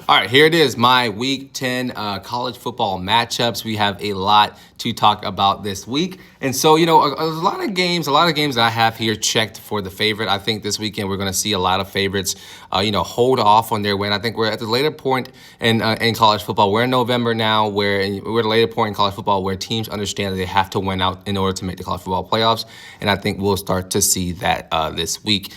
All right, here it is, my Week 10 college football matchups. We have a lot to talk about this week. And so, a lot of games that I have here checked for the favorite. I think this weekend we're going to see a lot of favorites, hold off on their win. I think we're at the later point in college football. We're in November now, we're at a later point in college football where teams understand that they have to win out in order to make the college football playoffs. And I think we'll start to see that this week.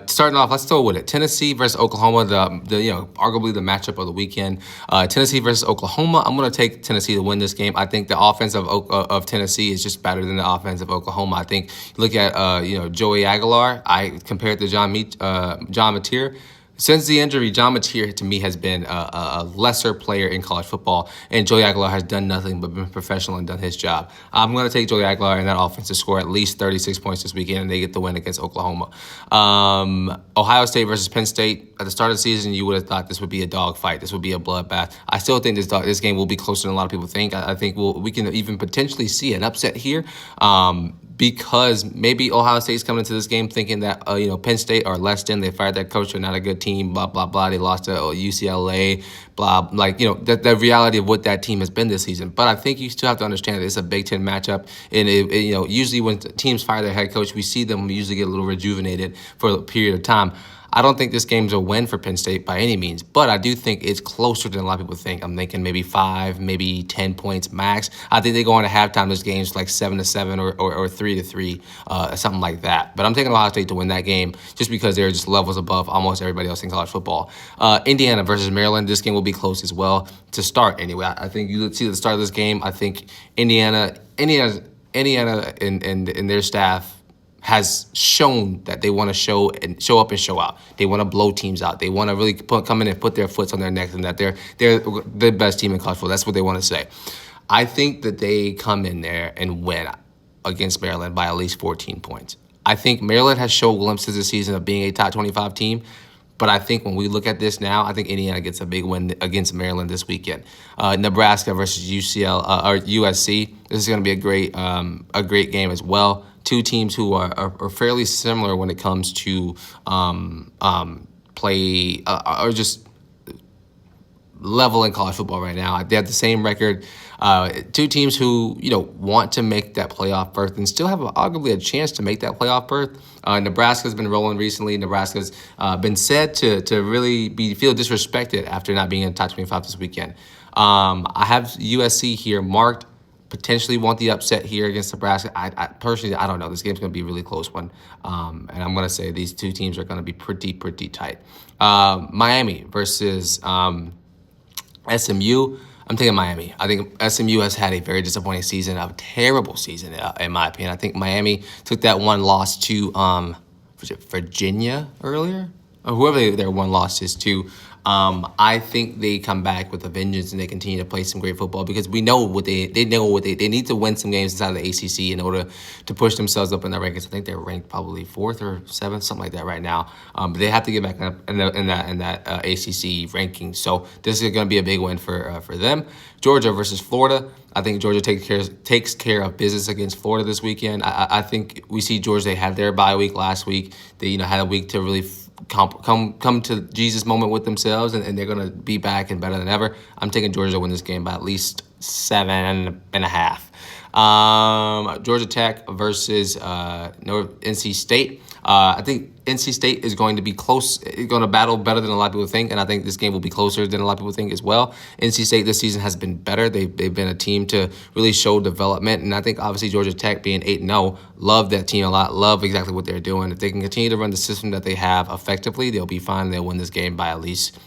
Starting off, let's go with it. Tennessee versus Oklahoma, arguably the matchup of the weekend. Tennessee versus Oklahoma. I'm going to take Tennessee to win this game. I think the offense of Tennessee is just better than the offense of Oklahoma. I think you look at Joey Aguilar. I compared to John Mateer. Since the injury, John Mateer, to me, has been a lesser player in college football, and Joey Aguilar has done nothing but been professional and done his job. I'm going to take Joey Aguilar and that offense to score at least 36 points this weekend, and they get the win against Oklahoma. Ohio State versus Penn State. At the start of the season, you would have thought this would be a dogfight. This would be a bloodbath. I still think this game will be closer than a lot of people think. I think we can even potentially see an upset here. Because maybe Ohio State's coming into this game thinking that, Penn State or Leston, they fired that coach, they're not a good team, blah, blah, blah. They lost to UCLA, blah, the reality of what that team has been this season. But I think you still have to understand that it's a Big Ten matchup. And, usually when teams fire their head coach, we see them usually get a little rejuvenated for a period of time. I don't think this game's a win for Penn State by any means, but I do think it's closer than a lot of people think. I'm thinking maybe 5, maybe 10 points max. I think they go into halftime, this game's like 7-7 or 3-3, something like that. But I'm taking Ohio State to win that game just because they're just levels above almost everybody else in college football. Indiana versus Maryland, this game will be close as well to start anyway. I think you see at the start of this game, I think Indiana and their staff has shown that they want to show up and show out. They want to blow teams out. They want to really come in and put their foot on their necks, and that they're the best team in college football. That's what they want to say. I think that they come in there and win against Maryland by at least 14 points. I think Maryland has shown glimpses this season of being a top 25 team. But I think when we look at this now, I think Indiana gets a big win against Maryland this weekend. Nebraska versus USC. This is going to be a great game as well. Two teams who are fairly similar when it comes to play or just level in college football right now. They have the same record. Two teams who want to make that playoff berth and still have arguably a chance to make that playoff berth. Nebraska's been rolling recently. Nebraska's been said to really feel disrespected after not being in the top 25 this weekend. I have USC here marked. Potentially want the upset here against Nebraska. I personally, I don't know. This game's going to be a really close one. And I'm going to say these two teams are going to be pretty tight. Miami versus SMU. I'm taking Miami. I think SMU has had a very disappointing season, a terrible season, in my opinion. I think Miami took that one loss to Virginia earlier, or whoever their one loss is to. I think they come back with a vengeance and they continue to play some great football because we know they need to win some games inside of the ACC in order to push themselves up in the rankings. I think they're ranked probably 4th or 7th, something like that right now. But they have to get back up in that ACC ranking. So this is going to be a big win for them. Georgia versus Florida. I think Georgia takes care of business against Florida this weekend. I think we see Georgia. They had their bye week last week. They had a week to really come to Jesus moment with themselves, and they're going to be back and better than ever. I'm taking Georgia to win this game by at least 7.5. Georgia Tech versus NC State. I think NC State is going to be close, going to battle better than a lot of people think, and I think this game will be closer than a lot of people think as well. NC State this season has been better. They've been a team to really show development, and I think obviously Georgia Tech being 8-0, love that team a lot, love exactly what they're doing. If they can continue to run the system that they have effectively, they'll be fine. They'll win this game by at least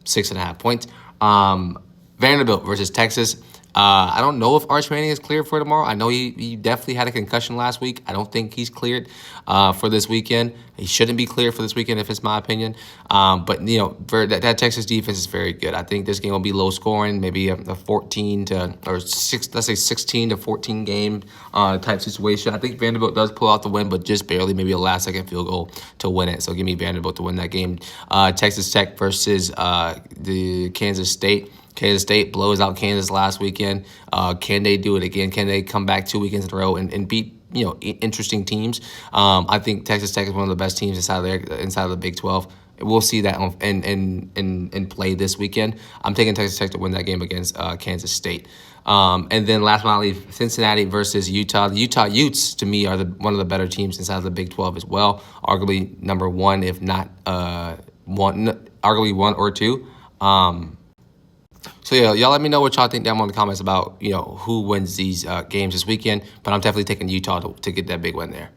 6.5 points. Vanderbilt versus Texas. I don't know if Arch Manning is cleared for tomorrow. I know he definitely had a concussion last week. I don't think he's cleared for this weekend. He shouldn't be cleared for this weekend, if it's my opinion. But for that Texas defense is very good. I think this game will be low scoring, maybe a 14 to or 16 to 14 game type situation. I think Vanderbilt does pull out the win, but just barely, maybe a last second field goal to win it. So give me Vanderbilt to win that game. Texas Tech versus the Kansas State. Kansas State blows out Kansas last weekend. Can they do it again? Can they come back 2 weekends in a row and beat interesting teams? I think Texas Tech is one of the best teams inside of the Big 12. we'll see that in play this weekend. I'm taking Texas Tech to win that game against Kansas State. And then last but not least, Cincinnati versus Utah. The Utah Utes, to me, are one of the better teams inside of the Big 12 as well. Arguably number one, if not arguably one or two. So yeah, y'all let me know what y'all think down in the comments about who wins these games this weekend. But I'm definitely taking Utah to get that big win there.